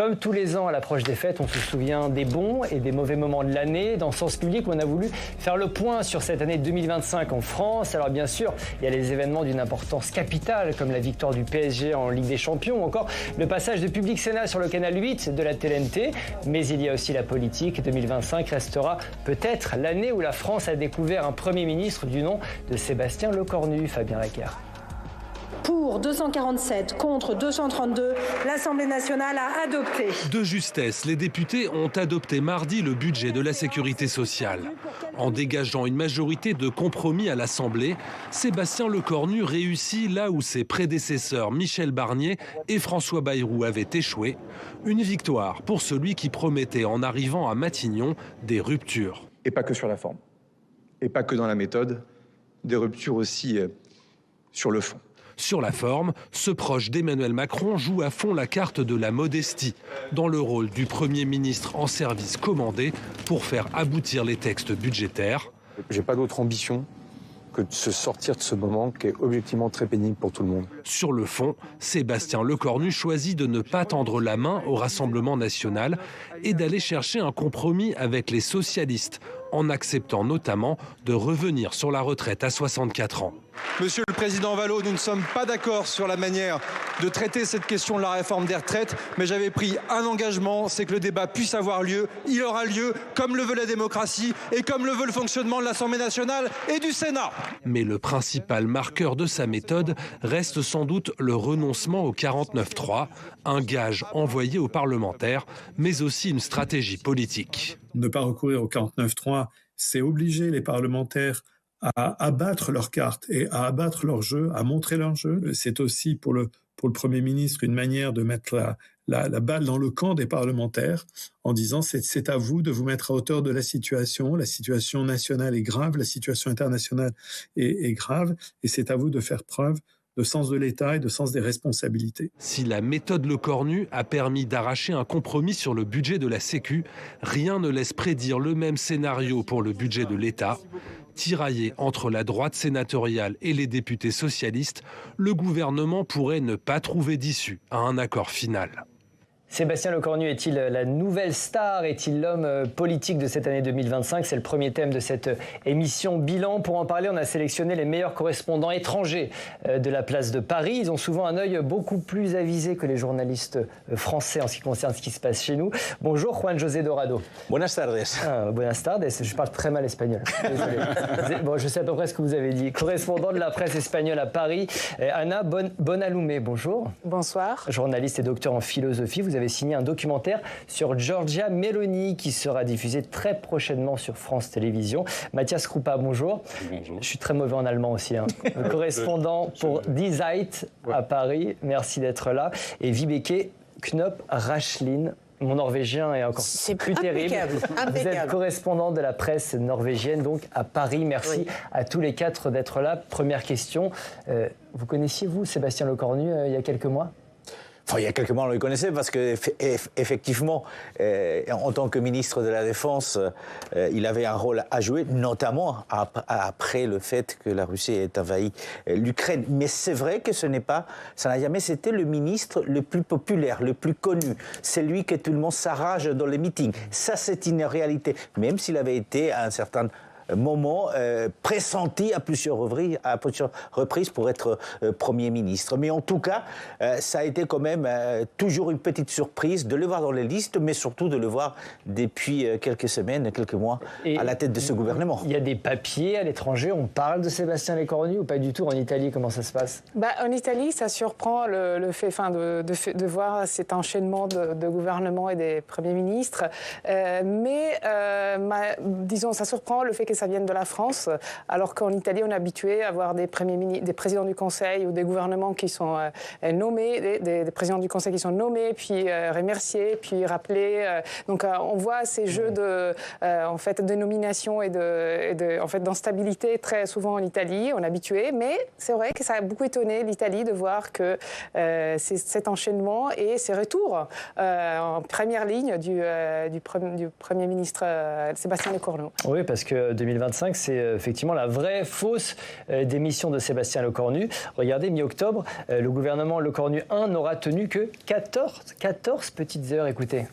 Comme tous les ans à l'approche des fêtes, on se souvient des bons et des mauvais moments de l'année. Dans Sens Public, on a voulu faire le point sur cette année 2025 en France. Alors bien sûr, il y a les événements d'une importance capitale comme la victoire du PSG en Ligue des Champions ou encore le passage de Public Sénat sur le canal 8 de la TNT. Mais il y a aussi la politique. 2025 restera peut-être l'année où la France a découvert un Premier ministre du nom de Sébastien Lecornu. Fabien Laquer. Pour 247 contre 232, l'Assemblée nationale a adopté. De justesse, les députés ont adopté mardi le budget de la sécurité sociale. En dégageant une majorité de compromis à l'Assemblée, Sébastien Lecornu réussit là où ses prédécesseurs Michel Barnier et François Bayrou avaient échoué. Une victoire pour celui qui promettait en arrivant à Matignon des ruptures. Et pas que sur la forme, et pas que dans la méthode, des ruptures aussi sur le fond. Sur la forme, ce proche d'Emmanuel Macron joue à fond la carte de la modestie, dans le rôle du Premier ministre en service commandé pour faire aboutir les textes budgétaires. J'ai pas d'autre ambition que de se sortir de ce moment qui est objectivement très pénible pour tout le monde. Sur le fond, Sébastien Lecornu choisit de ne pas tendre la main au Rassemblement national et d'aller chercher un compromis avec les socialistes, en acceptant notamment de revenir sur la retraite à 64 ans. Monsieur le Président Vallot, nous ne sommes pas d'accord sur la manière de traiter cette question de la réforme des retraites, mais j'avais pris un engagement, c'est que le débat puisse avoir lieu. Il aura lieu comme le veut la démocratie et comme le veut le fonctionnement de l'Assemblée nationale et du Sénat. Mais le principal marqueur de sa méthode reste sans doute le renoncement au 49.3, un gage envoyé aux parlementaires, mais aussi une stratégie politique. Ne pas recourir au 49.3, c'est obliger les parlementaires à abattre leurs cartes et à abattre leur jeu, à montrer leur jeu. C'est aussi pour le Premier ministre une manière de mettre la balle dans le camp des parlementaires en disant c'est à vous de vous mettre à hauteur de la situation nationale est grave, la situation internationale est grave et c'est à vous de faire preuve de sens de l'État et de sens des responsabilités. Si la méthode Lecornu a permis d'arracher un compromis sur le budget de la Sécu, rien ne laisse prédire le même scénario pour le budget de l'État. Tiraillé entre la droite sénatoriale et les députés socialistes, le gouvernement pourrait ne pas trouver d'issue à un accord final. Sébastien Lecornu est-il la nouvelle star? Est-il l'homme politique de cette année 2025? C'est le premier thème de cette émission Bilan. Pour en parler, on a sélectionné les meilleurs correspondants étrangers de la place de Paris. Ils ont souvent un œil beaucoup plus avisé que les journalistes français en ce qui concerne ce qui se passe chez nous. Bonjour Juan José Dorado. Buenas tardes. Buenas tardes. Je parle très mal espagnol. Désolé. Bon, je sais à peu près ce que vous avez dit. Correspondant de la presse espagnole à Paris, Ana Bonalumé. Bonjour. Bonsoir. Journaliste et docteur en philosophie. Vous avez signé un documentaire sur Giorgia Meloni qui sera diffusé très prochainement sur France Télévisions. Mathias Krupa, bonjour. Bonjour. Je suis très mauvais en allemand aussi. Correspondant pour Die Zeit à Paris. Merci d'être là. Et Vibeke Knop-Rachlin. Mon norvégien est encore plus terrible. Vous êtes correspondant de la presse norvégienne, donc à Paris. Merci à tous les quatre d'être là. Première question. Vous connaissiez, vous, Sébastien Lecornu, il y a quelques mois ? Enfin, il y a quelques mois, on le connaissait parce que effectivement, en tant que ministre de la Défense, il avait un rôle à jouer, notamment après le fait que la Russie ait envahi l'Ukraine. Mais c'est vrai que ça n'a jamais été le ministre le plus populaire, le plus connu, celui que tout le monde s'arrache dans les meetings. Ça, c'est une réalité, même s'il avait été à un certain moment pressenti à plusieurs reprises pour être Premier ministre. Mais en tout cas, ça a été quand même toujours une petite surprise de le voir dans les listes, mais surtout de le voir depuis quelques semaines, quelques mois, à la tête de ce gouvernement. Il y a des papiers à l'étranger, on parle de Sébastien Lecornu ou pas du tout? En Italie, comment ça se passe? En Italie, ça surprend le fait de voir cet enchaînement de gouvernements et des premiers ministres. Disons, ça surprend le fait que ça vienne de la France, alors qu'en Italie, on est habitué à avoir des présidents du Conseil ou des gouvernements qui sont nommés, des présidents du Conseil qui sont nommés, puis remerciés, puis rappelés. Donc, on voit ces jeux de nomination et d'instabilité très souvent en Italie. On est habitué, mais c'est vrai que ça a beaucoup étonné l'Italie de voir que cet enchaînement et ces retours en première ligne du Premier ministre Sébastien Lecornu. Oui, parce que 2025, c'est effectivement la vraie fausse démission de Sébastien Lecornu. Regardez, mi-octobre, le gouvernement Lecornu 1 n'aura tenu que 14 petites heures. Écoutez.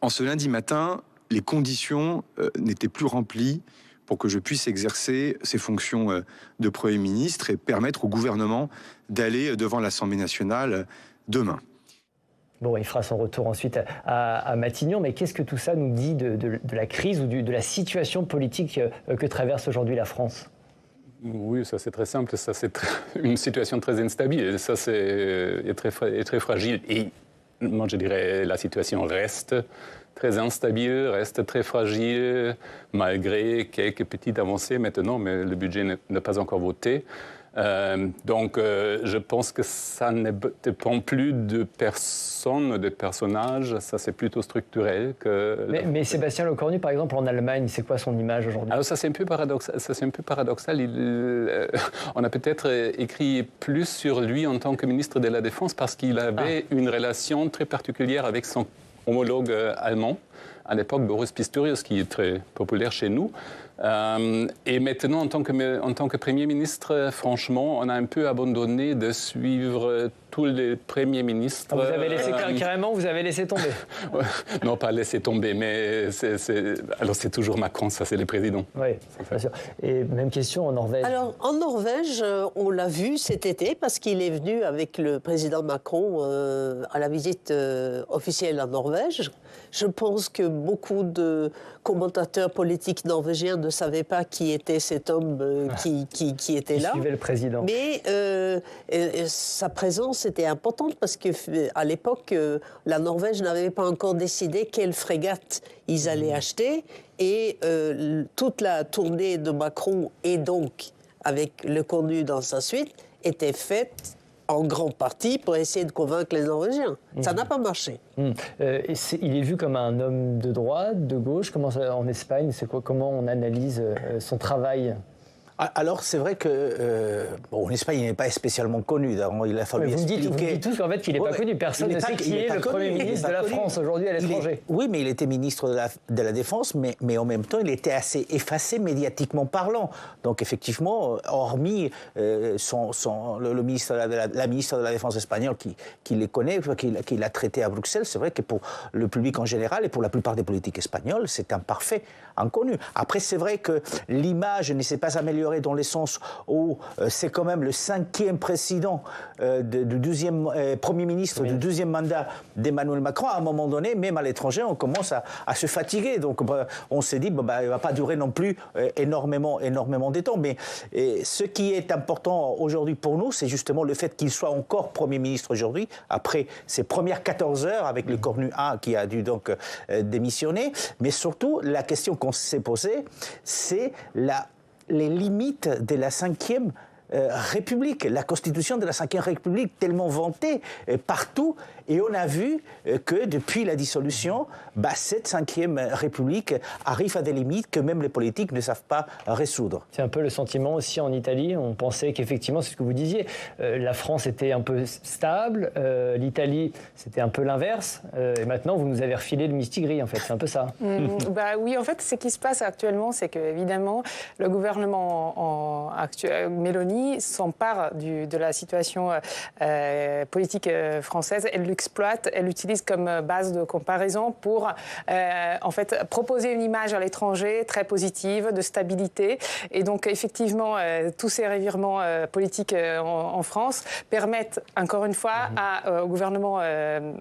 En ce lundi matin, les conditions n'étaient plus remplies pour que je puisse exercer ces fonctions de Premier ministre et permettre au gouvernement d'aller devant l'Assemblée nationale demain. Bon, il fera son retour ensuite à Matignon, mais qu'est-ce que tout ça nous dit de la crise ou de la situation politique que traverse aujourd'hui la France ? Oui, ça c'est très simple, ça c'est une situation très instable, ça c'est très fragile. Et moi je dirais la situation reste très instable, reste très fragile, malgré quelques petites avancées maintenant, mais le budget n'est pas encore voté. Donc je pense que ça ne dépend plus de personnes, de personnages, ça c'est plutôt structurel. Mais Sébastien Lecornu, par exemple, en Allemagne, c'est quoi son image aujourd'hui ? Alors ça c'est un peu paradoxal. On a peut-être écrit plus sur lui en tant que ministre de la Défense parce qu'il avait une relation très particulière avec son homologue allemand, à l'époque Boris Pistorius, qui est très populaire chez nous. Et maintenant, en tant que Premier ministre, franchement, on a un peu abandonné de suivre tous les premiers ministres. Vous avez laissé carrément, vous avez laissé tomber. Non, pas laissé tomber, mais alors c'est toujours Macron, ça c'est le président. Oui, bien sûr. Et même question en Norvège. Alors en Norvège, on l'a vu cet été parce qu'il est venu avec le président Macron à la visite officielle en Norvège. Je pense que beaucoup de commentateurs politiques norvégiens ne savaient pas qui était cet homme qui était là. Qui suivait le président. Mais sa présence était importante parce qu'à l'époque, la Norvège n'avait pas encore décidé quelle frégate ils allaient acheter. Et toute la tournée de Macron, et donc avec Lecornu dans sa suite, était faite en grande partie pour essayer de convaincre les Norvégiens. Ça n'a pas marché. Il est vu comme un homme de droite, de gauche. Comment ça, en Espagne, comment on analyse son travail ? Alors, c'est vrai que en Espagne, il n'est pas spécialement connu. Il a fallu expliquer. Vous dites tous en fait qu'il n'est pas connu. Personne ne sait qui est le Premier ministre de la France aujourd'hui à l'étranger. Oui, mais il était ministre de la Défense, mais en même temps, il était assez effacé médiatiquement parlant. Donc, effectivement, hormis le ministre la ministre de la Défense espagnole qui les connaît, qui l'a traité à Bruxelles, c'est vrai que pour le public en général et pour la plupart des politiques espagnols, c'est un parfait inconnu. Après, c'est vrai que l'image ne s'est pas améliorée dans le sens où c'est quand même le 5e président du 12e Premier ministre du 12e mandat d'Emmanuel Macron. À un moment donné, même à l'étranger, on commence à se fatiguer. Donc on s'est dit, il ne va pas durer non plus énormément de temps. Mais ce qui est important aujourd'hui pour nous, c'est justement le fait qu'il soit encore Premier ministre aujourd'hui, après ses premières 14 heures avec le Lecornu 1 qui a dû donc démissionner. Mais surtout, la question qu'on s'est posée, c'est les limites de la 5e République, la constitution de la 5e République tellement vantée partout, et on a vu que depuis la dissolution, cette 5e République arrive à des limites que même les politiques ne savent pas résoudre. C'est un peu le sentiment aussi en Italie, on pensait qu'effectivement, c'est ce que vous disiez, la France était un peu stable, l'Italie c'était un peu l'inverse, et maintenant vous nous avez refilé le mistigris en fait, c'est un peu ça. Oui, en fait, ce qui se passe actuellement, c'est que évidemment le gouvernement actuel, Meloni, s'empare de la situation politique française. Elle l'exploite, elle l'utilise comme base de comparaison pour en fait proposer une image à l'étranger très positive, de stabilité. Et donc effectivement, tous ces revirements politiques en France permettent encore une fois au gouvernement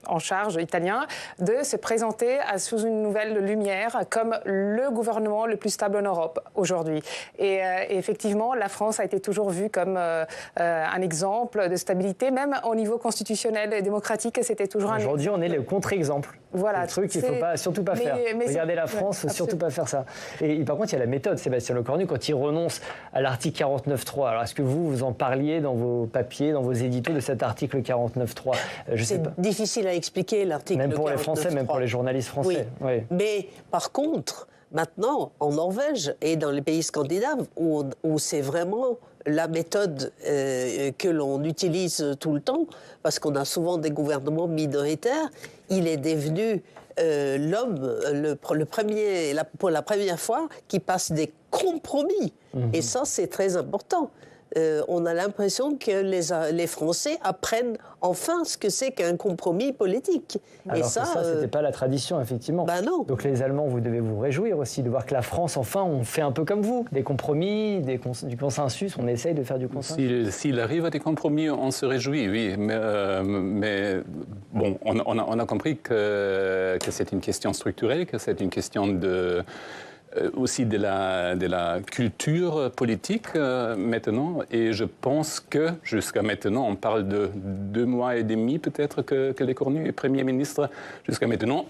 en charge italien de se présenter sous une nouvelle lumière comme le gouvernement le plus stable en Europe aujourd'hui. Et effectivement, la France a été toujours vue comme un exemple de stabilité, même au niveau constitutionnel et démocratique, c'était toujours un... Aujourd'hui, on est le contre-exemple. Voilà. Le truc qu'il ne faut surtout pas faire. Regardez la France, surtout pas faire ça. Et par contre, il y a la méthode, Sébastien Lecornu, quand il renonce à l'article 49.3. Alors, est-ce que vous en parliez dans vos papiers, dans vos éditos de cet article 49.3 C'est difficile à expliquer, l'article 49.3. Même pour les Français, même pour les journalistes français. Oui. Mais par contre, maintenant, en Norvège et dans les pays scandinaves, où c'est vraiment la méthode que l'on utilise tout le temps, parce qu'on a souvent des gouvernements minoritaires, il est devenu l'homme, pour la première fois, qui passe des compromis. Et ça, c'est très important. On a l'impression que les Français apprennent enfin ce que c'est qu'un compromis politique. Alors ça, c'était pas la tradition, effectivement. Ben non. Donc les Allemands, vous devez vous réjouir aussi de voir que la France, enfin, on fait un peu comme vous. Des compromis, du consensus, on essaye de faire du consensus. S'il arrive à des compromis, on se réjouit, oui. Mais bon, on a compris que c'est une question structurelle, que c'est une question aussi de la culture politique maintenant. Et je pense que jusqu'à maintenant, on parle de 2 mois et demi peut-être que les Cornu est Premier ministre. Jusqu'à maintenant,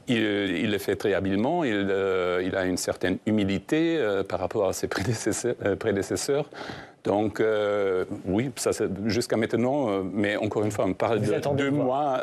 il le fait très habilement. Il a une certaine humilité par rapport à ses prédécesseurs. Donc, oui, ça jusqu'à maintenant, mais encore une fois, on parle de 2 mois,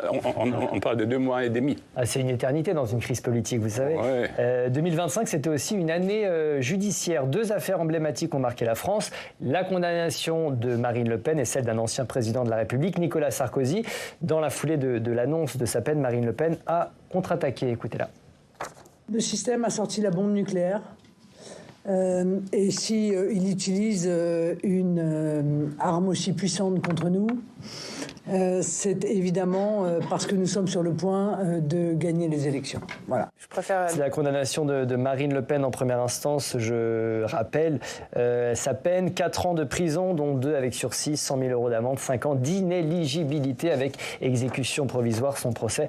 on parle de 2 mois et demi. Ah, c'est une éternité dans une crise politique, vous savez. Ouais. 2025, c'était aussi une année judiciaire. 2 affaires emblématiques ont marqué la France. La condamnation de Marine Le Pen et celle d'un ancien président de la République, Nicolas Sarkozy. Dans la foulée de l'annonce de sa peine, Marine Le Pen a contre-attaqué. Écoutez-la. Le système a sorti la bombe nucléaire. Et si il utilise une arme aussi puissante contre nous, c'est évidemment parce que nous sommes sur le point de gagner les élections. Voilà. C'est la condamnation de Marine Le Pen en première instance. Je rappelle sa peine, 4 ans de prison, dont 2 avec sursis, 100 000 € d'amende, 5 ans d'inéligibilité avec exécution provisoire. Son procès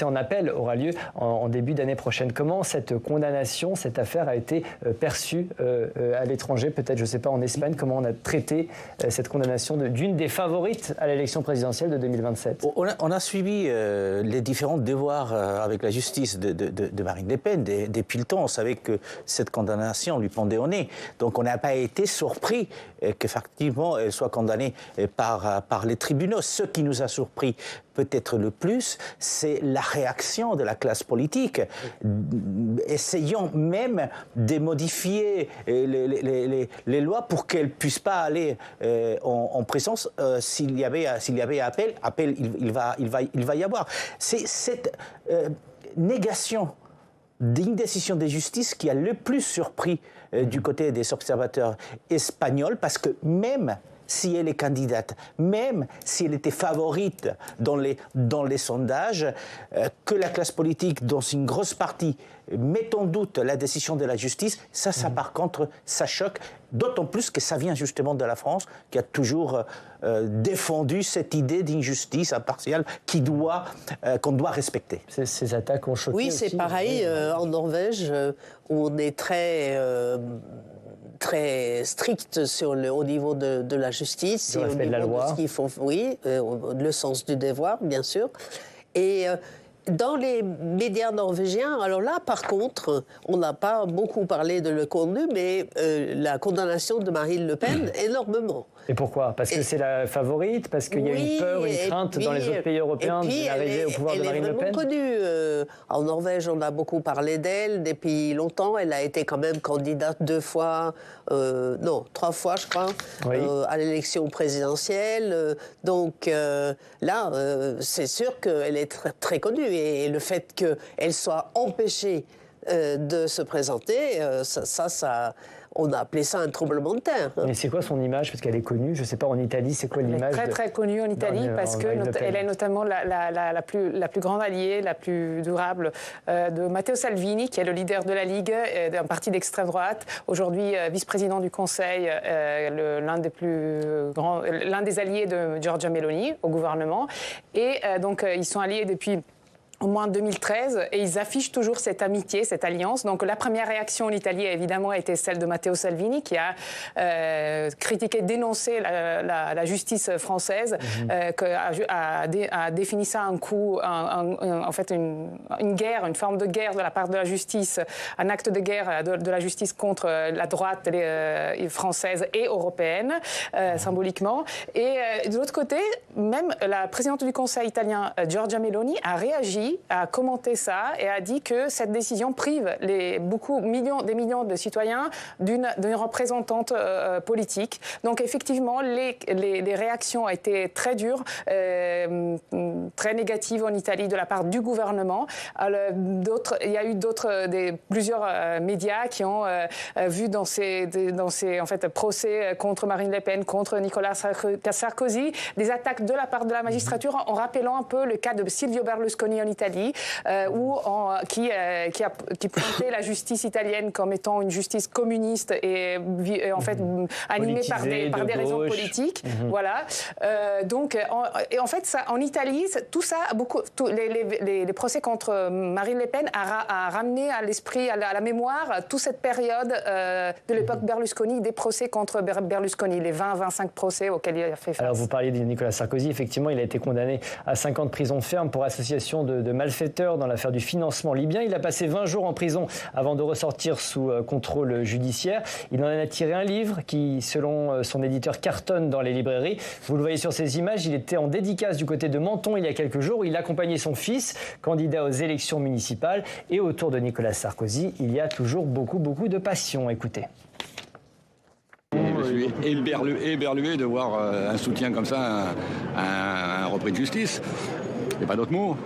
en appel aura lieu en début d'année prochaine. Comment cette condamnation, cette affaire a été perçue à l'étranger, peut-être, je ne sais pas, en Espagne? Comment on a traité cette condamnation d'une des favorites à l'élection présidentielle de 2027? On a suivi les différents devoirs avec la justice de Marine Le Pen. Depuis le temps, on savait que cette condamnation lui pendait au nez. Donc on n'a pas été surpris qu'effectivement elle soit condamnée par les tribunaux. Ce qui nous a surpris peut-être le plus, c'est la réaction de la classe politique, essayant même de modifier les lois pour qu'elles ne puissent pas aller en prison. S'il y avait appel, il va y avoir. C'est cette négation d'une décision de justice qui a le plus surpris du côté des observateurs espagnols, parce que même si elle est candidate, même si elle était favorite dans les sondages, que la classe politique, dans une grosse partie, met en doute la décision de la justice, ça par contre, ça choque, d'autant plus que ça vient justement de la France, qui a toujours défendu cette idée d'une justice impartiale qu'on doit respecter. Ces attaques ont choqué. Oui, c'est aussi pareil en Norvège, où on est très strict au niveau de la justice. Le respect de la loi. De ce qu'il faut, oui, le sens du devoir, bien sûr. Et dans les médias norvégiens, alors là, par contre, on n'a pas beaucoup parlé de Le Cornu, mais la condamnation de Marine Le Pen, énormément. Et pourquoi? Parce que c'est la favorite? Parce qu'il y a une peur, une crainte dans les autres pays européens d'arriver au pouvoir de Marine Le Pen? Elle est vraiment connue. En Norvège, on a beaucoup parlé d'elle depuis longtemps. Elle a été quand même candidate 2 fois, 3 fois, je crois, oui, à l'élection présidentielle. Donc là, c'est sûr qu'elle est très, très connue. Et le fait qu'elle soit empêchée de se présenter, on a appelé ça un tremblement de terre. Mais c'est quoi son image? Parce qu'elle est connue, je ne sais pas, en Italie, c'est quoi l'image? Elle est très très connue en Italie parce qu'elle est notamment la plus grande alliée, la plus durable de Matteo Salvini, qui est le leader de la Ligue, d'un parti d'extrême droite, aujourd'hui vice-président du Conseil, l'un des alliés de Giorgia Meloni au gouvernement. Et donc ils sont alliés depuis au moins 2013, et ils affichent toujours cette amitié, cette alliance. Donc la première réaction en Italie, évidemment, a été celle de Matteo Salvini, qui a critiqué, dénoncé la justice française, a défini ça un coup, en fait une guerre, une forme de guerre de la part de la justice, un acte de guerre de la justice contre la droite française et européenne, symboliquement. Et de l'autre côté, même la présidente du Conseil italien, Giorgia Meloni, a réagi Sarkozy a commenté ça et a dit que cette décision prive des millions de citoyens d'une représentante politique. Donc effectivement, les réactions ont été très dures, très négatives en Italie de la part du gouvernement. Il y a eu plusieurs médias qui ont vu dans ces procès contre Marine Le Pen, contre Nicolas Sarkozy, des attaques de la part de la magistrature en rappelant un peu le cas de Silvio Berlusconi en Italie, qui pointait la justice italienne comme étant une justice communiste et en fait animée par des raisons politiques. Voilà. En fait, en Italie, tout ça, les procès contre Marine Le Pen a ramené à l'esprit, à la mémoire, toute cette période de l'époque Berlusconi, des procès contre Berlusconi, les 20-25 procès auxquels il a fait face. Alors vous parliez de Nicolas Sarkozy, effectivement, il a été condamné à 5 ans de prison ferme pour association de malfaiteurs dans l'affaire du financement libyen. Il a passé 20 jours en prison avant de ressortir sous contrôle judiciaire. Il en a tiré un livre qui, selon son éditeur, cartonne dans les librairies. Vous le voyez sur ces images, il était en dédicace du côté de Menton il y a quelques jours, où il accompagnait son fils, candidat aux élections municipales. Et autour de Nicolas Sarkozy, il y a toujours beaucoup de passion. Écoutez. Je suis éberlué de voir un soutien comme ça à un repris de justice. Il n'y a pas d'autre mot.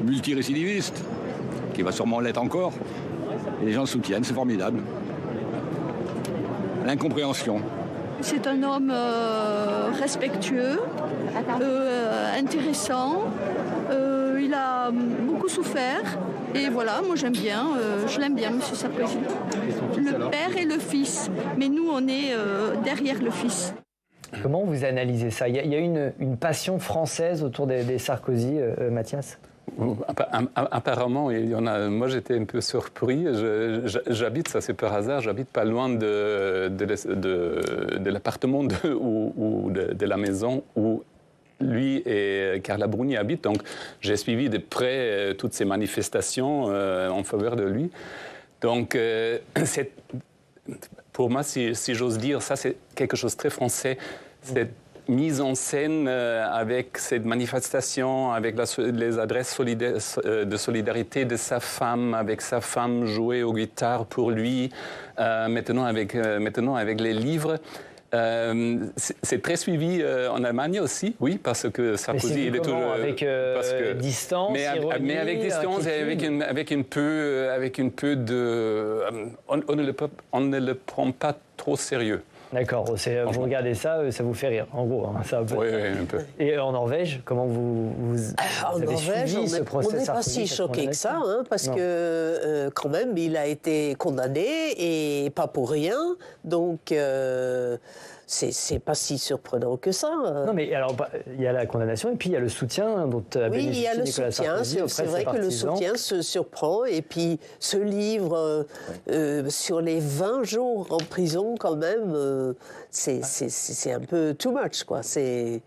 Multirécidiviste, qui va sûrement l'être encore. Et les gens le soutiennent, c'est formidable. L'incompréhension. C'est un homme respectueux, intéressant. Il a beaucoup souffert. Et voilà, moi j'aime bien, je l'aime bien, M. Sarkozy. Le père et le fils, mais nous on est derrière le fils. Comment vous analysez ça ? Il y a une passion française autour des Sarkozy, Mathias ? Apparemment, il y en a. Moi, j'étais un peu surpris. J'habite, ça c'est par hasard, j'habite pas loin de l'appartement ou de la maison où lui et Carla Bruni habitent. Donc, j'ai suivi de près toutes ces manifestations en faveur de lui. Donc, pour moi, si j'ose dire, ça c'est quelque chose de très français. Cette mise en scène avec cette manifestation, avec les adresses de solidarité de sa femme, avec sa femme jouer aux guitares pour lui, maintenant avec les livres. C'est très suivi en Allemagne aussi, oui, parce que Sarkozy il est toujours avec distance, mais avec distance et avec un peu de, on ne le prend pas trop sérieux. D'accord, vous regardez ça, ça vous fait rire, en gros. Hein, ça oui, un peu. Et en Norvège, comment vous en Norvège, on n'est pas si choqué que ça, hein, parce que quand même, il a été condamné et pas pour rien, donc c'est pas si surprenant que ça. Non, mais alors, il y a la condamnation et puis il y a le soutien dont a bénéficié Nicolas Sarkozy. C'est vrai que le soutien se surprend, et puis ce livre sur les 20 jours en prison, quand même, c'est un peu too much, quoi. C'est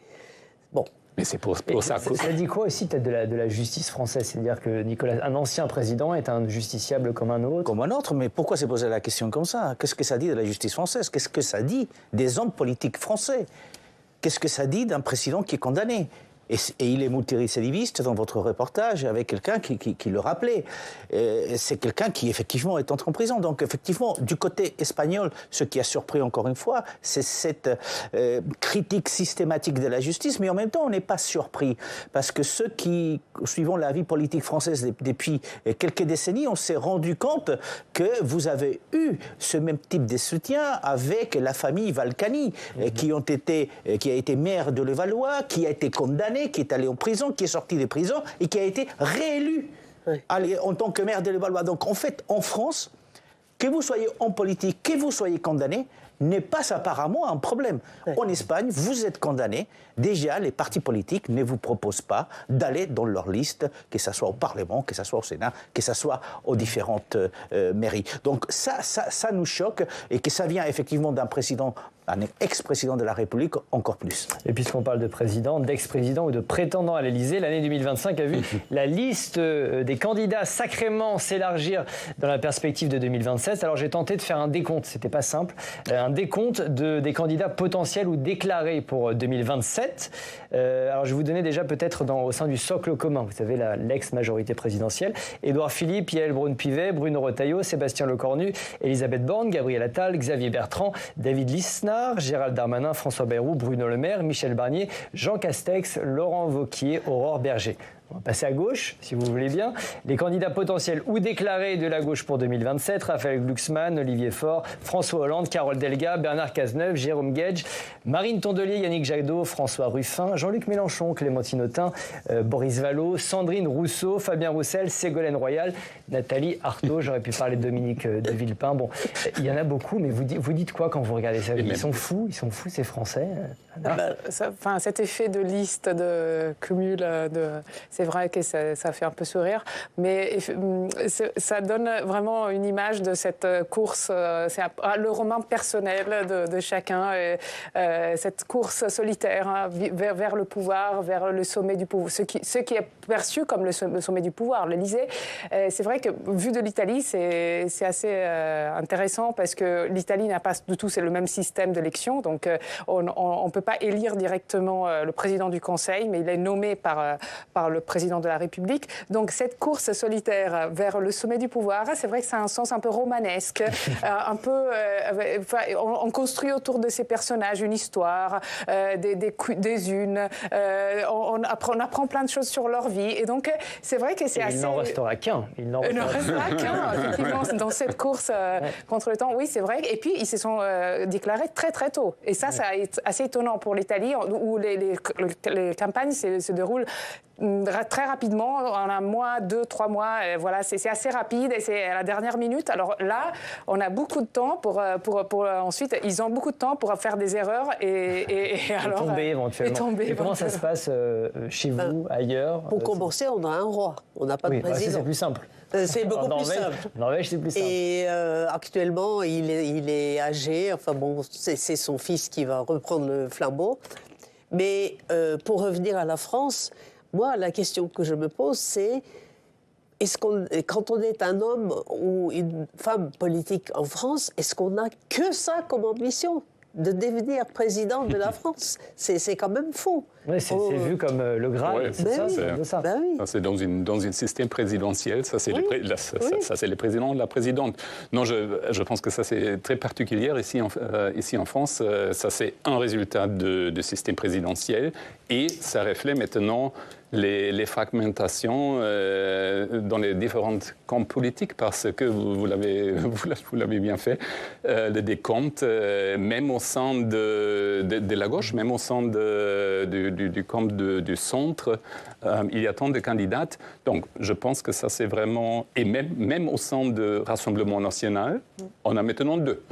bon. Mais c'est pour ça. Ça dit quoi aussi peut-être de la justice française ? C'est-à-dire que un ancien président est un justiciable comme un autre ? Comme un autre, mais pourquoi se poser la question comme ça ? Qu'est-ce que ça dit de la justice française ? Qu'est-ce que ça dit des hommes politiques français ? Qu'est-ce que ça dit d'un président qui est condamné ? Et il est multirécidiviste dans votre reportage, avec quelqu'un qui le rappelait. C'est quelqu'un qui, effectivement, est entré en prison. Donc, effectivement, du côté espagnol, ce qui a surpris encore une fois, c'est cette critique systématique de la justice. Mais en même temps, on n'est pas surpris. Parce que ceux qui, suivant la vie politique française depuis quelques décennies, on s'est rendu compte que vous avez eu ce même type de soutien avec la famille Valcani, qui a été maire de Levallois, qui a été condamné, qui est allé en prison, qui est sorti des prisons et qui a été réélu en tant que maire de Levallois. Donc en fait, en France, que vous soyez en politique, que vous soyez condamné, n'est pas apparemment un problème. En Espagne, vous êtes condamné. Déjà, les partis politiques ne vous proposent pas d'aller dans leur liste, que ce soit au Parlement, que ce soit au Sénat, que ce soit aux différentes mairies. Donc ça nous choque, et que ça vient effectivement d'un président un ex-président de la République encore plus. Et puisqu'on parle de président, d'ex-président ou de prétendant à l'Élysée, l'année 2025 a vu la liste des candidats sacrément s'élargir dans la perspective de 2027. Alors j'ai tenté de faire un décompte, c'était pas simple, un décompte des candidats potentiels ou déclarés pour 2027. Alors je vais vous donner déjà peut-être au sein du socle commun, vous savez, l'ex-majorité présidentielle, Édouard Philippe, Yael Braun-Pivet, Bruno Retailleau, Sébastien Lecornu, Elisabeth Borne, Gabriel Attal, Xavier Bertrand, David Lisnard, Gérald Darmanin, François Bayrou, Bruno Le Maire, Michel Barnier, Jean Castex, Laurent Wauquiez, Aurore Berger. On va passer à gauche, si vous voulez bien. Les candidats potentiels ou déclarés de la gauche pour 2027, Raphaël Glucksmann, Olivier Faure, François Hollande, Carole Delga, Bernard Cazeneuve, Jérôme Guedj, Marine Tondelier, Yannick Jadot, François Ruffin, Jean-Luc Mélenchon, Clémentine Autain, Boris Vallaud, Sandrine Rousseau, Fabien Roussel, Ségolène Royal, Nathalie Arthaud, j'aurais pu parler de Dominique de Villepin. Bon, il y en a beaucoup, mais vous dites quoi quand vous regardez ça? Ils sont fous ces Français. Cet effet de liste, de cumul, c'est vrai que ça fait un peu sourire, mais ça donne vraiment une image de cette course, c'est le roman personnel de chacun, cette course solitaire hein, vers le pouvoir, vers le sommet du pouvoir, ce qui est perçu comme le sommet du pouvoir, l'Élysée. C'est vrai que, vu de l'Italie, c'est assez intéressant parce que l'Italie n'a pas du tout le même système d'élection, donc on ne peut pas élire directement le président du Conseil, mais il est nommé par le président de la République. Donc cette course solitaire vers le sommet du pouvoir, c'est vrai que ça a un sens un peu romanesque, un peu, on construit autour de ces personnages une histoire, des unes, on apprend plein de choses sur leur vie, et donc c'est vrai que c'est assez... Il n'en restera qu'un. Il n'en restera qu'un, effectivement, dans cette course contre le temps. Oui, c'est vrai. Et puis, ils se sont déclarés très, très tôt. Et ça est assez étonnant pour l'Italie, où les campagnes se déroulent très rapidement, en un mois, 2-3 mois. Voilà, c'est assez rapide et c'est à la dernière minute. Alors là, on a beaucoup de temps pour ensuite, ils ont beaucoup de temps pour faire des erreurs et alors tomber éventuellement. Et comment ça se passe chez vous, ailleurs? Pour commencer, on a un roi, on n'a pas de président. C'est plus simple. C'est beaucoup plus simple. En Norvège, c'est plus simple. Et actuellement, il est âgé. Enfin bon, c'est son fils qui va reprendre le flambeau. Mais pour revenir à la France, moi, la question que je me pose, c'est quand on est un homme ou une femme politique en France, est-ce qu'on n'a que ça comme ambition, de devenir président de la France? C'est quand même fou. Oui, c'est vu comme le Graal, c'est ça. C'est dans un système présidentiel, ça c'est les présidents, la présidente. Non, je pense que ça c'est très particulier ici en France. Ça c'est un résultat de système présidentiel et ça reflète maintenant les fragmentations dans les différentes camps politiques, parce que vous l'avez bien fait, le décompte, même au sein de la gauche, même au sein du camp du centre, il y a tant de candidates. Donc, je pense que ça, c'est vraiment... Et même au sein du Rassemblement national, on a maintenant 2.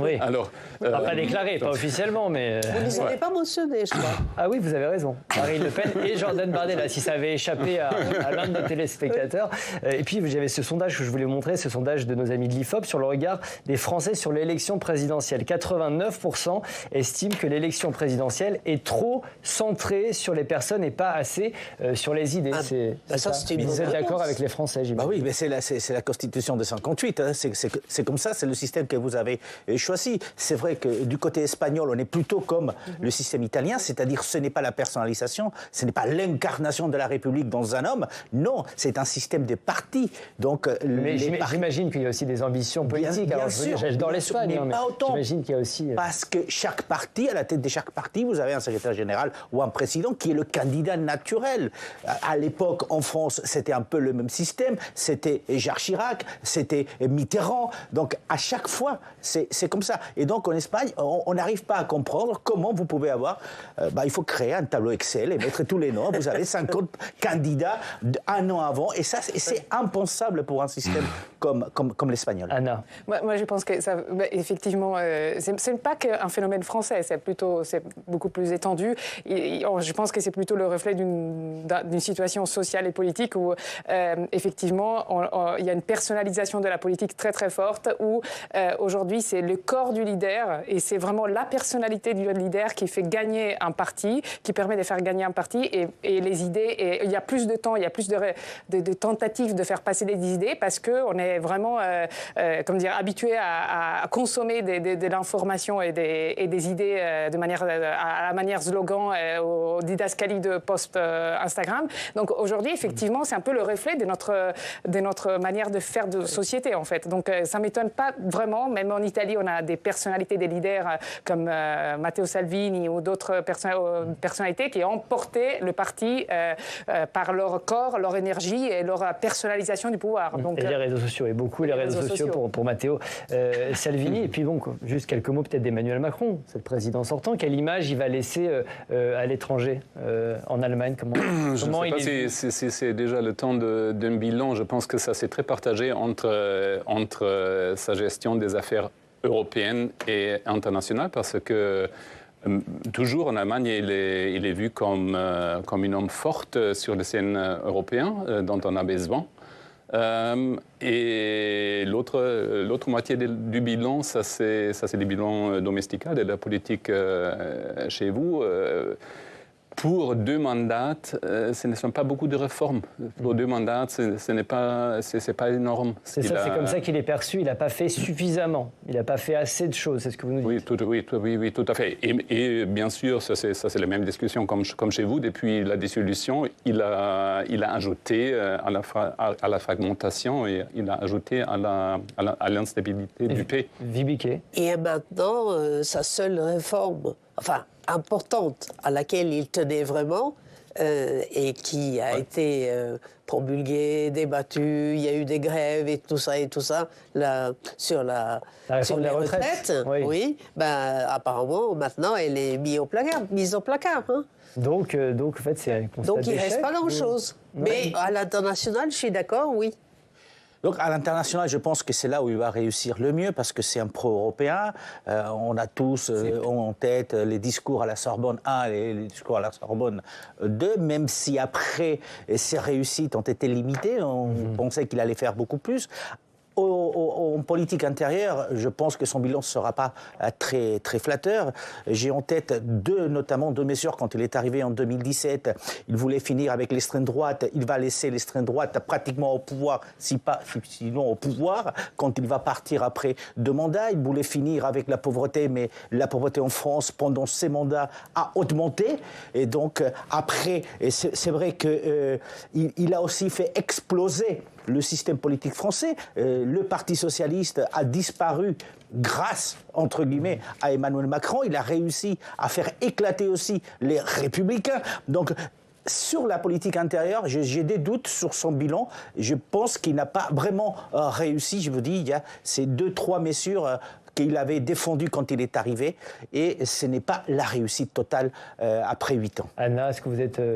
Oui. Alors, pas déclaré, pas officiellement, mais... Vous ne les avez pas mentionnés, je crois. Ah oui, vous avez raison. Marine Le Pen et Jordan Bardella, si ça avait échappé à l'un de nos téléspectateurs. Et puis, j'avais ce sondage que je voulais montrer, ce sondage de nos amis de l'IFOP sur le regard des Français sur l'élection présidentielle. 89% estiment que l'élection présidentielle est trop centrée sur les personnes et pas assez sur les idées. Vous êtes d'accord avec les Français, j'imagine? Bah oui, mais c'est la Constitution de 58. Hein. C'est comme ça, c'est le système que vous avez choisi. C'est vrai que du côté espagnol, on est plutôt comme le système italien, c'est-à-dire ce n'est pas la personnalisation, ce n'est pas l'incarnation de la République dans un homme. Non, c'est un système de partis. Donc, mais j'imagine qu'il y a aussi des ambitions politiques. Bien sûr. J'adore l'Espagne, mais j'imagine qu'il y a aussi... Parce que chaque parti, à la tête de chaque parti, vous avez un secrétaire général ou un président qui est le candidat naturel. À l'époque, en France, c'était un peu le même système. C'était Jacques Chirac, c'était Mitterrand. Donc, à chaque fois, c'est comme ça. Et donc, en Espagne, on n'arrive pas à comprendre comment vous pouvez avoir... il faut créer un tableau Excel et mettre tous les noms. Vous avez 50 candidats un an avant. Et ça, c'est impensable pour un système comme l'espagnol. Anna. Moi, je pense que ça, effectivement, c'est pas qu'un phénomène français, c'est beaucoup plus étendu. Je pense que c'est plutôt le reflet d'une situation sociale et politique où, effectivement, il y a une personnalisation de la politique très très forte où aujourd'hui c'est le corps du leader et c'est vraiment la personnalité du leader qui fait gagner un parti, qui permet de faire gagner un parti et les idées. Et il y a plus de temps, il y a plus de tentatives de faire passer des idées parce qu'on est vraiment habitué à consommer de l'information et des idées de manière, à la manière slogan, aux didascalies de post Instagram. Donc aujourd'hui, effectivement, c'est un peu le reflet de notre manière de faire de société, en fait. Donc ça ne m'étonne pas vraiment. Même en Italie, on a des personnalités, des leaders comme Matteo Salvini ou d'autres personnalités qui ont porté le parti par leur corps, leur énergie et leur personnalisation du pouvoir. Donc, et les réseaux sociaux, et beaucoup les réseaux sociaux pour Matteo Salvini. Et puis bon, juste quelques mots peut-être d'Emmanuel Macron, c'est le président sortant. Quelle image il va laisser à l'étranger, en Allemagne? Comment je ne sais pas si c'est déjà le temps d'un bilan. Je pense que ça s'est très partagé entre sa gestion des affaires européennes et internationales parce que toujours en Allemagne, il est vu comme un homme fort sur la scène européenne dont on a besoin. Et l'autre moitié du bilan, ça c'est le bilan domestique de la politique chez vous. Pour 2 mandats, ce ne sont pas beaucoup de réformes. Pour 2 mandats, ce n'est pas énorme. C'est comme ça qu'il est perçu. Il n'a pas fait suffisamment. Il n'a pas fait assez de choses. C'est ce que vous nous dites. Oui, tout à fait. Et bien sûr, ça c'est la même discussion comme chez vous. Depuis la dissolution, il a ajouté à la fragmentation et il a ajouté à l'instabilité du pays. Vibiquet. Et maintenant, sa seule réforme, importante, à laquelle il tenait vraiment, et qui a été promulguée, débattue, il y a eu des grèves et tout ça, sur les retraites. Oui. Apparemment, maintenant, elle est mise au placard. Hein. Donc, en fait, c'est un constat Donc, il ne d'échec. reste pas grand-chose. Mais à l'international, je suis d'accord, oui. Donc à l'international, je pense que c'est là où il va réussir le mieux parce que c'est un pro-européen. On a tous en tête les discours à la Sorbonne 1 et les discours à la Sorbonne 2, même si après ses réussites ont été limitées, on pensait qu'il allait faire beaucoup plus. En politique intérieure, je pense que son bilan ne sera pas très, très flatteur. J'ai en tête notamment deux mesures quand il est arrivé en 2017. Il voulait finir avec l'extrême droite. Il va laisser l'extrême droite pratiquement au pouvoir, sinon au pouvoir, quand il va partir après 2 mandats. Il voulait finir avec la pauvreté, mais la pauvreté en France, pendant ses mandats, a augmenté. Et donc, après, c'est vrai qu'il a aussi fait exploser le système politique français. Le Parti socialiste a disparu grâce, entre guillemets, à Emmanuel Macron. Il a réussi à faire éclater aussi les Républicains. Donc, sur la politique intérieure, j'ai des doutes sur son bilan. Je pense qu'il n'a pas vraiment réussi. Je vous dis, il y a ces 2-3 mesures qu'il avait défendues quand il est arrivé, et ce n'est pas la réussite totale après 8 ans. Anna, est-ce que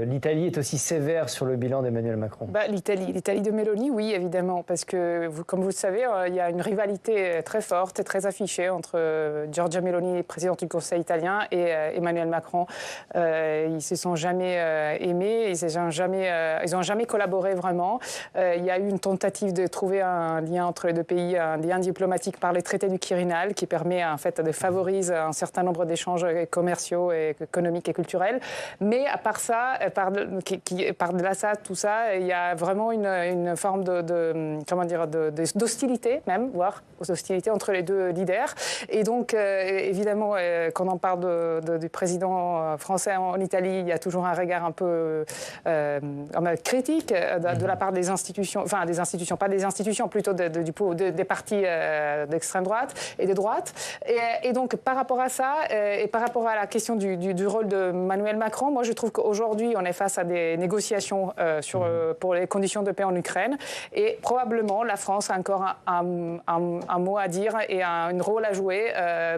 l'Italie est aussi sévère sur le bilan d'Emmanuel Macron? L'Italie de Meloni, oui, évidemment, parce que, comme vous le savez, il y a une rivalité très forte et très affichée entre Giorgia Meloni, présidente du Conseil italien, et Emmanuel Macron. Ils ne se sont jamais aimés, ils n'ont jamais collaboré vraiment. Il y a eu une tentative de trouver un lien entre les deux pays, un lien diplomatique par les traités du Quirinal, qui permet en fait de favoriser un certain nombre d'échanges commerciaux, et économiques et culturels. Mais à part ça, par-delà ça, tout ça, il y a vraiment une forme d'hostilité même, voire d'hostilité entre les deux leaders. Et donc, évidemment, quand on parle du président français en Italie, il y a toujours un regard un peu critique de la part des institutions, plutôt des partis d'extrême droite et des droites droite. Et donc, par rapport à ça, et par rapport à la question du rôle de Emmanuel Macron, moi, je trouve qu'aujourd'hui, on est face à des négociations pour les conditions de paix en Ukraine. Et probablement, la France a encore un mot à dire et un rôle à jouer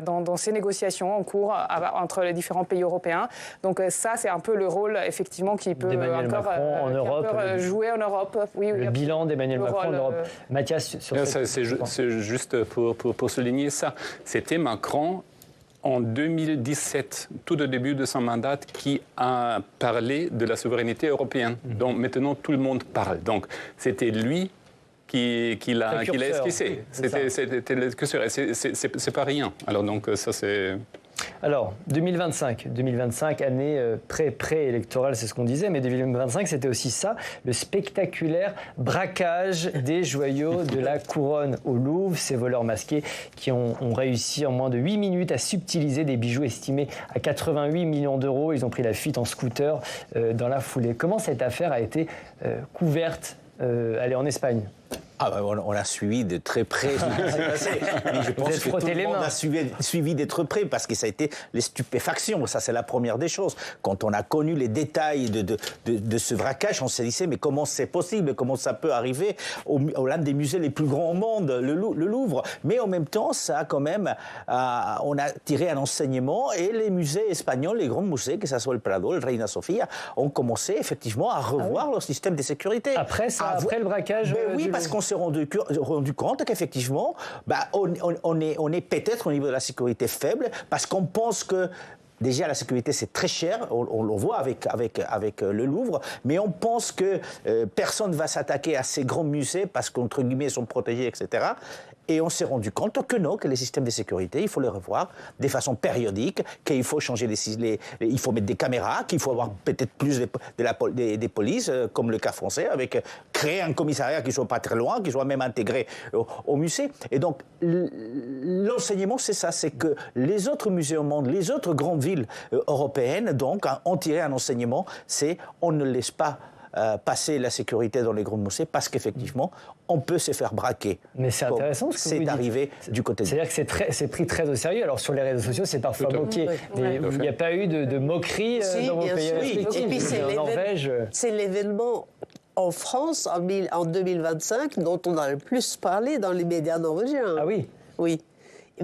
dans ces négociations en cours entre les différents pays européens. Donc ça, c'est un peu le rôle, effectivement, qui peut encore en Europe, jouer en Europe. Oui, le bilan d'Emmanuel Macron en Europe. Mathias, sur c'est juste pour souligner ça. C'était Macron, en 2017, tout au début de son mandat, qui a parlé de la souveraineté européenne. Donc maintenant, tout le monde parle. Donc c'était lui qui l'a esquissé. C'était le curseur. C'est pas rien. Alors donc ça c'est... Alors, 2025, année pré-électorale, c'est ce qu'on disait, mais 2025, c'était aussi ça, le spectaculaire braquage des joyaux de la couronne au Louvre. Ces voleurs masqués qui ont réussi en moins de 8 minutes à subtiliser des bijoux estimés à 88 millions d'euros. Ils ont pris la fuite en scooter dans la foulée. Comment cette affaire a été couverte en Espagne? On a suivi de très près ce qui s'est passé. Je pense que tout le monde a suivi de très près parce que ça a été les stupéfactions. Ça, c'est la première des choses. Quand on a connu les détails de ce braquage, on s'est dit, mais comment c'est possible? Comment ça peut arriver au l'un des musées les plus grands au monde, le Louvre? Mais en même temps, ça a quand même... on a tiré un enseignement et les musées espagnols, les grands musées, que ce soit le Prado, le Reina Sofia, ont commencé effectivement à revoir leur système de sécurité. Après le braquage oui, parce qu'on s'est rendu compte qu'effectivement, on est peut-être au niveau de la sécurité faible, parce qu'on pense que déjà, la sécurité, c'est très cher, on le voit avec le Louvre, mais on pense que personne ne va s'attaquer à ces grands musées parce qu'entre guillemets, ils sont protégés, etc. Et on s'est rendu compte que non, que les systèmes de sécurité, il faut les revoir de façon périodique, qu'il faut changer il faut mettre des caméras, qu'il faut avoir peut-être plus des polices, comme le cas français, avec créer un commissariat qui soit pas très loin, qui soit même intégré au musée. Et donc, l'enseignement, c'est ça, c'est que les autres musées au monde, les autres grandes villes européennes, donc, ont tiré un enseignement, c'est on ne laisse pas passer la sécurité dans les grands musées parce qu'effectivement, on peut se faire braquer. Mais c'est intéressant ce que vous dites. C'est arrivé du côté de... C'est-à-dire que c'est pris très au sérieux. Alors sur les réseaux sociaux, c'est parfois moqué. Mais il n'y a pas eu de moquerie dans vos pays respectifs. Et puis en Norvège. C'est l'événement en France en 2025 dont on a le plus parlé dans les médias norvégiens. Ah oui. Oui.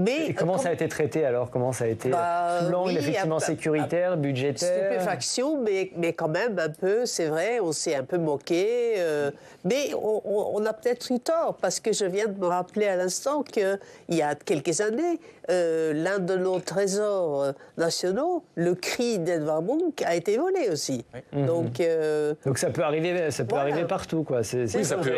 Et comment ça a été traité alors? Comment ça a été effectivement sécuritaire, budgétaire? Stupéfaction, mais quand même un peu, c'est vrai, on s'est un peu moqué. Mais on a peut-être eu tort, parce que je viens de me rappeler à l'instant qu'il y a quelques années, l'un de nos trésors nationaux, le cri d'Edvard Munch, a été volé aussi. Oui. Donc ça peut arriver partout, quoi. Ça peut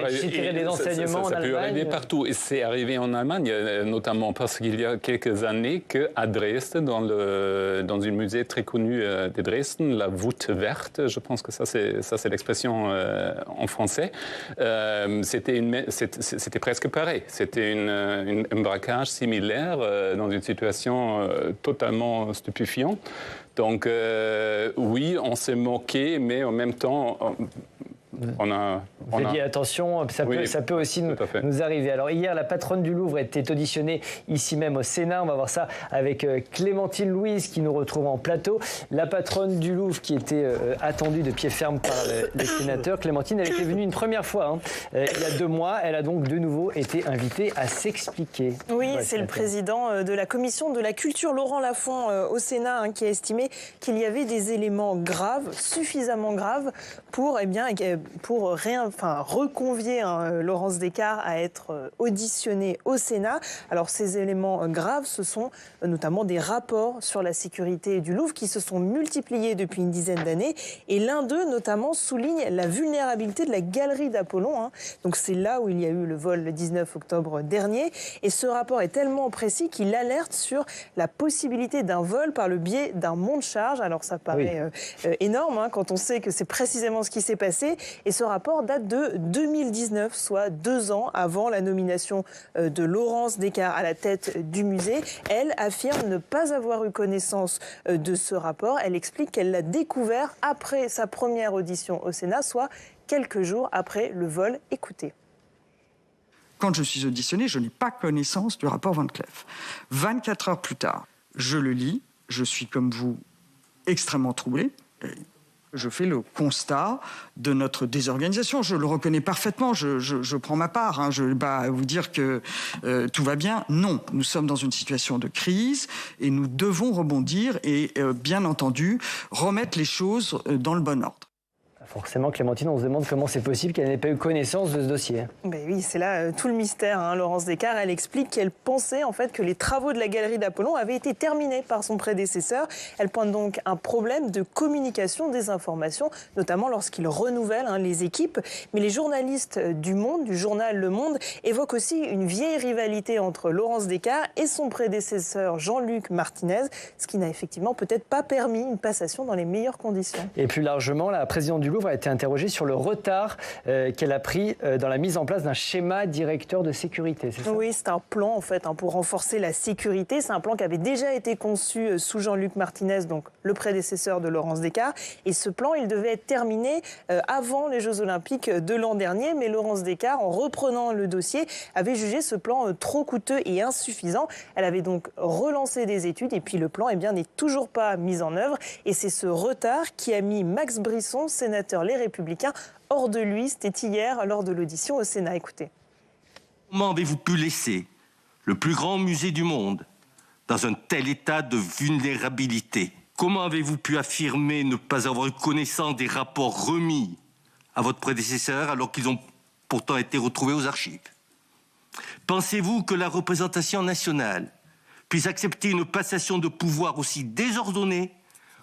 arriver partout. Et c'est arrivé en Allemagne, notamment parce qu'il y a quelques années qu'à Dresde, dans un musée très connu de Dresden, la voûte verte, je pense que ça c'est l'expression en français, c'était presque pareil. C'était un braquage similaire dans une situation totalement stupéfiante. Donc oui, on s'est moqué, mais en même temps... On a dit attention, ça peut aussi nous arriver. Alors hier, la patronne du Louvre était auditionnée ici même au Sénat. On va voir ça avec Clémentine Louise qui nous retrouve en plateau. La patronne du Louvre qui était attendue de pied ferme par les sénateurs. Clémentine, elle était venue une première fois il y a 2 mois. Elle a donc de nouveau été invitée à s'expliquer. Oui, c'est le président de la commission de la culture, Laurent Lafont, au Sénat, qui a estimé qu'il y avait des éléments graves, suffisamment graves pour reconvier Laurence Descartes à être auditionnée au Sénat. Alors ces éléments graves, ce sont notamment des rapports sur la sécurité du Louvre qui se sont multipliés depuis une dizaine d'années. Et l'un d'eux, notamment, souligne la vulnérabilité de la galerie d'Apollon. Donc c'est là où il y a eu le vol le 19 octobre dernier. Et ce rapport est tellement précis qu'il alerte sur la possibilité d'un vol par le biais d'un monte-charge. Alors ça paraît énorme quand on sait que c'est précisément ce qui s'est passé. Et ce rapport date de 2019, soit 2 ans avant la nomination de Laurence Descartes à la tête du musée. Elle affirme ne pas avoir eu connaissance de ce rapport. Elle explique qu'elle l'a découvert après sa première audition au Sénat, soit quelques jours après le vol. Écoutez. quand je suis auditionné, je n'ai pas connaissance du rapport Van Cleef. 24 heures plus tard, je le lis, je suis comme vous extrêmement troublé. Je fais le constat de notre désorganisation. Je le reconnais parfaitement, je prends ma part. Hein. Je ne vais pas vous dire que tout va bien. Non, nous sommes dans une situation de crise et nous devons rebondir et, bien entendu, remettre les choses dans le bon ordre. Forcément, Clémentine, on se demande comment c'est possible qu'elle n'ait pas eu connaissance de ce dossier. Ben oui, c'est là tout le mystère. Hein. Laurence Descartes, elle explique qu'elle pensait en fait que les travaux de la galerie d'Apollon avaient été terminés par son prédécesseur. Elle pointe donc un problème de communication des informations, notamment lorsqu'il renouvelle les équipes. Mais les journalistes du Monde, du journal Le Monde, évoquent aussi une vieille rivalité entre Laurence Descartes et son prédécesseur Jean-Luc Martinez, ce qui n'a effectivement peut-être pas permis une passation dans les meilleures conditions. Et plus largement, la présidente du Louvre a été interrogée sur le retard qu'elle a pris dans la mise en place d'un schéma directeur de sécurité. C'est ça ? Oui, c'est un plan en fait pour renforcer la sécurité. C'est un plan qui avait déjà été conçu sous Jean-Luc Martinez, donc le prédécesseur de Laurence Descartes. Et ce plan, il devait être terminé avant les Jeux Olympiques de l'an dernier. Mais Laurence Descartes, en reprenant le dossier, avait jugé ce plan trop coûteux et insuffisant. Elle avait donc relancé des études et puis le plan n'est toujours pas mis en œuvre. Et c'est ce retard qui a mis Max Brisson, sénateur Les Républicains, hors de lui. C'était hier lors de l'audition au Sénat. Écoutez. Comment avez-vous pu laisser le plus grand musée du monde dans un tel état de vulnérabilité? Comment avez-vous pu affirmer ne pas avoir eu connaissance des rapports remis à votre prédécesseur alors qu'ils ont pourtant été retrouvés aux archives? Pensez-vous que la représentation nationale puisse accepter une passation de pouvoir aussi désordonnée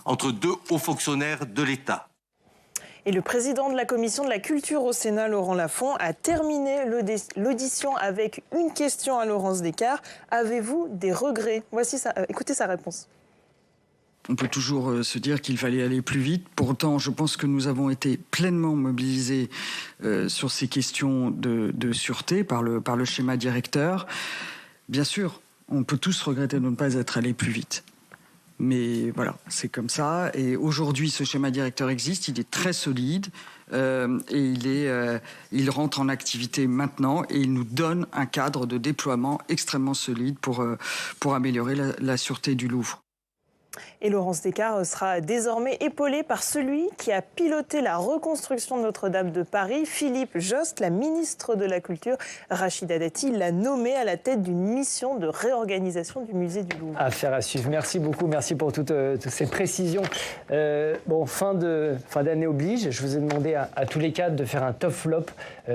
entre deux hauts fonctionnaires de l'État? Et le président de la commission de la culture au Sénat, Laurent Lafont, a terminé l'audition avec une question à Laurence Descartes. Avez-vous des regrets? Écoutez sa réponse. On peut toujours se dire qu'il fallait aller plus vite. Pourtant, je pense que nous avons été pleinement mobilisés sur ces questions de sûreté par le schéma directeur. Bien sûr, on peut tous regretter de ne pas être allés plus vite. Mais voilà, c'est comme ça. Et aujourd'hui, ce schéma directeur existe, il est très solide et il rentre en activité maintenant et il nous donne un cadre de déploiement extrêmement solide pour améliorer la sûreté du Louvre. Et Laurence Descartes sera désormais épaulée par celui qui a piloté la reconstruction de Notre-Dame de Paris, Philippe Jost, la ministre de la Culture. Rachida Dati l'a nommé à la tête d'une mission de réorganisation du musée du Louvre. Affaire à suivre. Merci beaucoup, merci pour toutes ces précisions. Fin d'année oblige, je vous ai demandé à tous les quatre de faire un top flop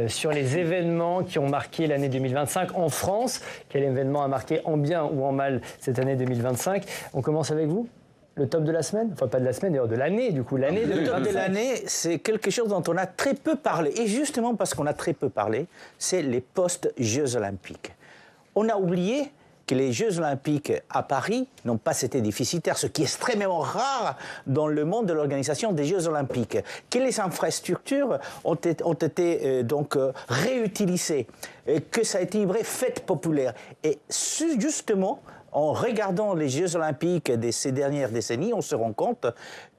sur les événements qui ont marqué l'année 2025 en France. Quel événement a marqué en bien ou en mal cette année 2025? On commence avec vous. Le top de la semaine? Enfin, pas de la semaine, d'ailleurs, de l'année, du coup. L'année 2025. Le top de l'année, c'est quelque chose dont on a très peu parlé. Et justement, parce qu'on a très peu parlé, c'est les post-Jeux Olympiques. On a oublié que les Jeux Olympiques à Paris n'ont pas été déficitaires, ce qui est extrêmement rare dans le monde de l'organisation des Jeux Olympiques. Que les infrastructures ont été réutilisées, que ça a été une vraie fête populaire. Et justement, en regardant les Jeux Olympiques de ces dernières décennies, on se rend compte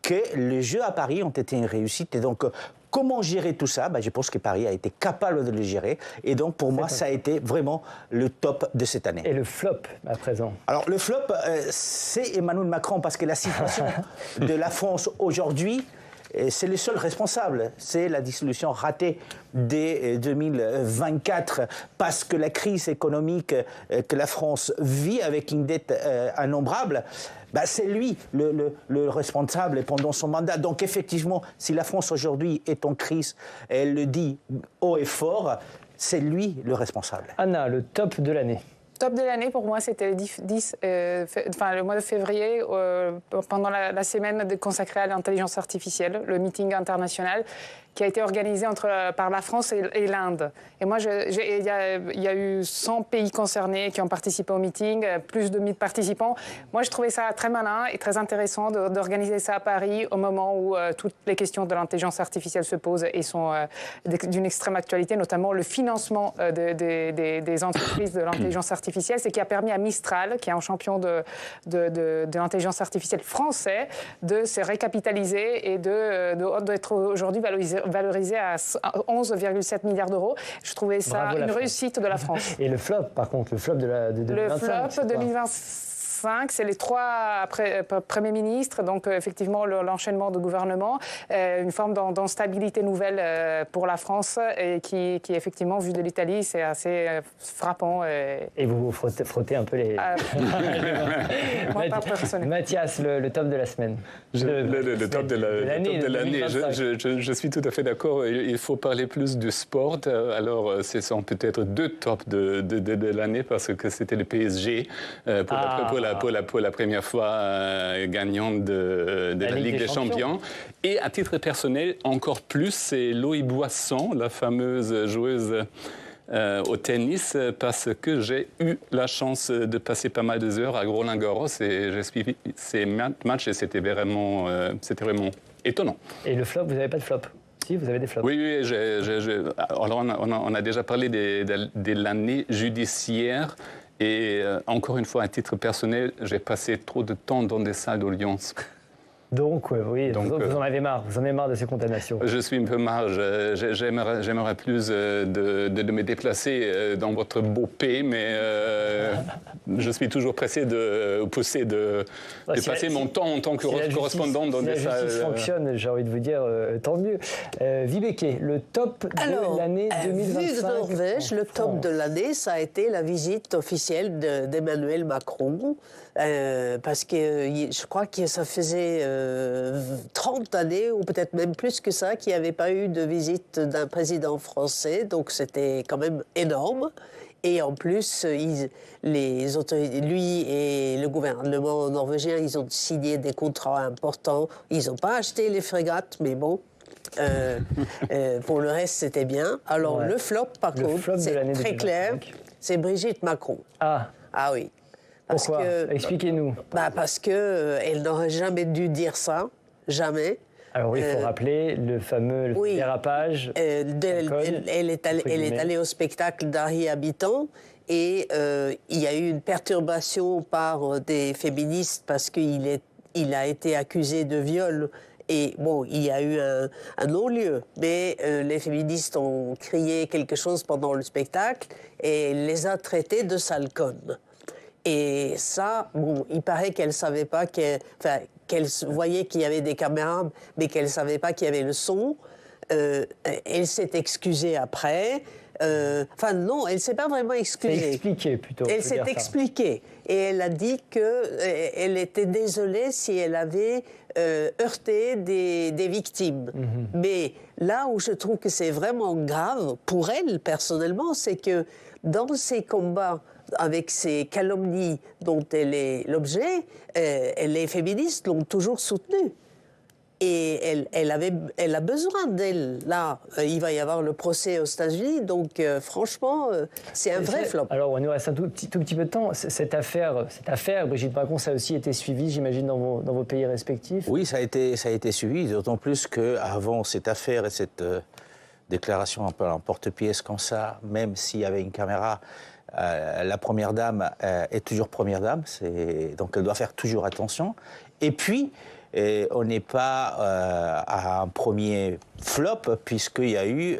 que les Jeux à Paris ont été une réussite. Et donc, comment gérer tout ça? Je pense que Paris a été capable de le gérer. Et donc, pour moi, ça a été vraiment le top de cette année. Et le flop, à présent? Alors, le flop, c'est Emmanuel Macron, parce que la situation de la France aujourd'hui, c'est le seul responsable. C'est la dissolution ratée dès 2024 parce que la crise économique que la France vit avec une dette innombrable, c'est lui le responsable pendant son mandat. Donc effectivement, si la France aujourd'hui est en crise, elle le dit haut et fort, c'est lui le responsable. Anna, le top de l'année? Top de l'année, pour moi, c'était le mois de février, pendant la semaine consacrée à l'intelligence artificielle, le meeting international qui a été organisé par la France et l'Inde. Et moi, il y a eu 100 pays concernés qui ont participé au meeting, plus de 1000 participants. Moi, je trouvais ça très malin et très intéressant d'organiser ça à Paris au moment où toutes les questions de l'intelligence artificielle se posent et sont d'une extrême actualité, notamment le financement des entreprises de l'intelligence artificielle. C'est qui a permis à Mistral, qui est un champion de l'intelligence artificielle français, de se récapitaliser et d'être aujourd'hui valorisé valorisé à 11,7 milliards d'euros. Je trouvais ça une réussite de la France. Et le flop, par contre, le flop de 2025. Le flop 2025, c'est les 3 premiers ministres, donc effectivement l'enchaînement de gouvernement, une forme d'instabilité nouvelle pour la France et qui effectivement, vu de l'Italie, c'est assez frappant. Et vous frottez un peu les... Moi, pas personnellement. Mathias, le top de la semaine. Le top de l'année. Je suis tout à fait d'accord. Il faut parler plus du sport. Alors, ce sont peut-être 2 tops de l'année parce que c'était le PSG pour la première fois gagnant de la Ligue des Champions. Et à titre personnel, encore plus, c'est Loïc Boisson, la fameuse joueuse au tennis, parce que j'ai eu la chance de passer pas mal d'heures à Roland-Garros et j'ai suivi ces matchs et c'était vraiment étonnant. Et le flop, vous n'avez pas de flop? Si, vous avez des flops. Oui, alors on a déjà parlé de l'année judiciaire. Et encore une fois, à titre personnel, j'ai passé trop de temps dans des salles d'audience. Donc, oui, vous en avez marre. Vous en avez marre de ces condamnations. Je suis un peu marre. J'aimerais plus de me déplacer dans votre beau pays, mais je suis toujours pressé de passer mon temps en tant que correspondant dans des salles. Si la justice fonctionne, j'ai envie de vous dire, tant mieux. Vibeke, le top de l'année 2025. Vu de Norvège, le top de l'année, ça a été la visite officielle d'Emmanuel Macron. Parce que je crois que ça faisait 30 années, ou peut-être même plus que ça, qu'il n'y avait pas eu de visite d'un président français. Donc c'était quand même énorme. Et en plus, les autorités, lui et le gouvernement norvégien, ils ont signé des contrats importants. Ils n'ont pas acheté les frégates, mais bon. Pour le reste, c'était bien. Alors le flop, par contre, c'est très clair. C'est Brigitte Macron. Ah oui. Pourquoi? Expliquez-nous. Parce qu'elle n'aurait jamais dû dire ça, jamais. Alors oui, il faut rappeler le fameux dérapage. Elle est allée au spectacle d'Harry Habitant et il y a eu une perturbation par des féministes parce qu'il a été accusé de viol. Et bon, il y a eu un non-lieu, mais les féministes ont crié quelque chose pendant le spectacle et elle les a traités de sales connes. Et ça, bon, il paraît qu'elle ne savait pas, qu'elle voyait qu'il y avait des caméras, mais qu'elle ne savait pas qu'il y avait le son. Elle s'est excusée après. Non, elle ne s'est pas vraiment excusée. Elle s'est expliquée, plutôt. Elle s'est expliquée. Et elle a dit qu'elle était désolée si elle avait heurté des victimes. Mais là où je trouve que c'est vraiment grave, pour elle, personnellement, c'est que dans ces combats avec ces calomnies dont elle est l'objet, les féministes l'ont toujours soutenue. Et elle a besoin d'elle. Là, il va y avoir le procès aux États-Unis, donc franchement, c'est un vrai flop. Alors, il nous reste un tout petit peu de temps. Cette affaire, Brigitte Macron, ça a aussi été suivi, j'imagine, dans vos pays respectifs? Oui, ça a été suivi, d'autant plus qu'avant cette affaire et cette déclaration un peu en porte-pièce comme ça, même s'il y avait une caméra, la première dame est toujours première dame, donc elle doit faire toujours attention. Et puis, on n'est pas à un premier flop, puisqu'il y a eu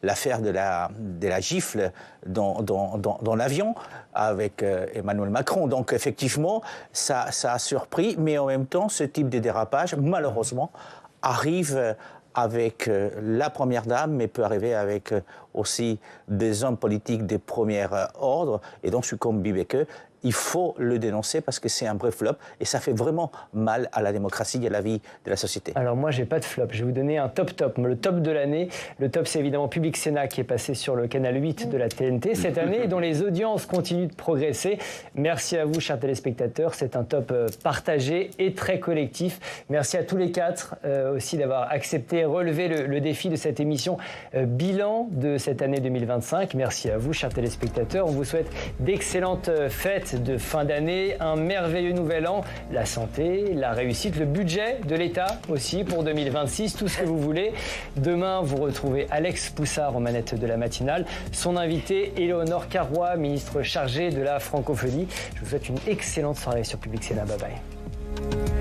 l'affaire de la gifle dans l'avion avec Emmanuel Macron. Donc, effectivement, ça a surpris, mais en même temps, ce type de dérapage, malheureusement, arrive avec la première dame, mais peut arriver avec aussi des hommes politiques des premiers ordres. Et donc, je suis comme Vibeke, il faut le dénoncer parce que c'est un vrai flop et ça fait vraiment mal à la démocratie et à la vie de la société. Alors moi, j'ai pas de flop. Je vais vous donner un top. Le top de l'année. Le top, c'est évidemment Public Sénat qui est passé sur le canal 8 de la TNT cette année et dont les audiences continuent de progresser. Merci à vous, chers téléspectateurs. C'est un top partagé et très collectif. Merci à tous les 4 aussi d'avoir accepté, relevé le défi de cette émission bilan de cette année 2025. Merci à vous, chers téléspectateurs. On vous souhaite d'excellentes fêtes de fin d'année, un merveilleux nouvel an, la santé, la réussite, le budget de l'État aussi pour 2026, tout ce que vous voulez. Demain, vous retrouvez Alex Poussard aux manettes de la matinale, son invité Éléonore Carrois, ministre chargée de la francophonie. Je vous souhaite une excellente soirée sur Public Sénat. Bye bye.